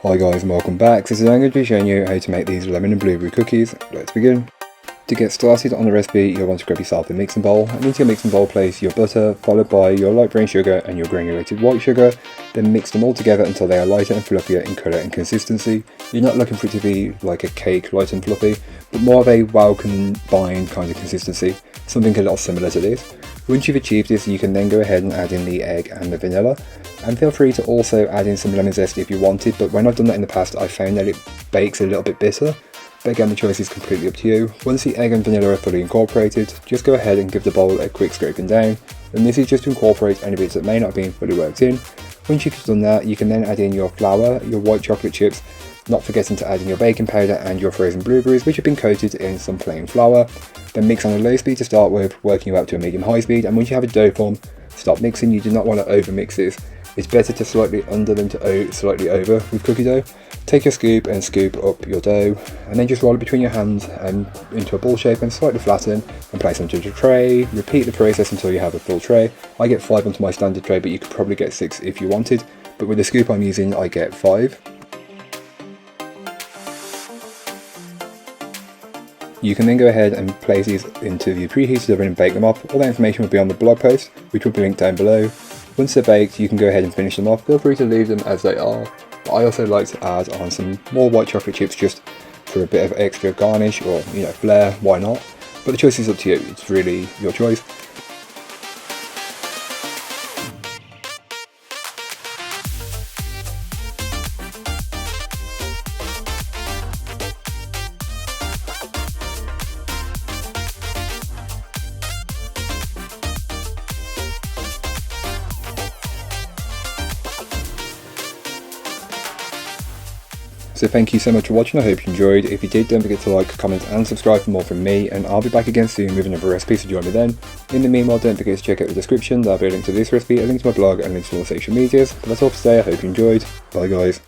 Hi guys and welcome back. So today I'm going to be showing you how to make these lemon and blueberry cookies. Let's begin. To get started on the recipe, you'll want to grab yourself a mixing bowl, and into your mixing bowl place your butter, followed by your light brown sugar and your granulated white sugar. Then mix them all together until they are lighter and fluffier in colour and consistency. You're not looking for it to be like a cake, light and fluffy, but more of a well combined kind of consistency, something a lot similar to this. Once you've achieved this, you can then go ahead and add in the egg and the vanilla. And feel free to also add in some lemon zest if you wanted, but when I've done that in the past, I found that it bakes a little bit bitter. But again, the choice is completely up to you. Once the egg and vanilla are fully incorporated, just go ahead and give the bowl a quick scraping down. And this is just to incorporate any bits that may not have been fully worked in. Once you've done that, you can then add in your flour, your white chocolate chips, not forgetting to add in your baking powder and your frozen blueberries, which have been coated in some plain flour. Then mix on a low speed to start with, working you up to a medium-high speed, and once you have a dough form, stop mixing. You do not want to over mix this. It's better to slightly under than to slightly over with cookie dough. Take your scoop and scoop up your dough, and then just roll it between your hands and into a ball shape and slightly flatten and place onto the tray. Repeat the process until you have a full tray. I get 5 onto my standard tray, but you could probably get 6 if you wanted. But with the scoop I'm using, I get 5. You can then go ahead and place these into the preheated oven and bake them up. All that information will be on the blog post, which will be linked down below. Once they're baked, you can go ahead and finish them off. Feel free to leave them as they are, but I also like to add on some more white chocolate chips just for a bit of extra garnish or, flair, why not? But the choice is up to you, it's really your choice. So thank you so much for watching, I hope you enjoyed. If you did, don't forget to like, comment and subscribe for more from me, and I'll be back again soon with another recipe, so join me then. In the meanwhile, don't forget to check out the description, there'll be a link to this recipe, a link to my blog and links to all social medias. But that's all for today, I hope you enjoyed. Bye guys.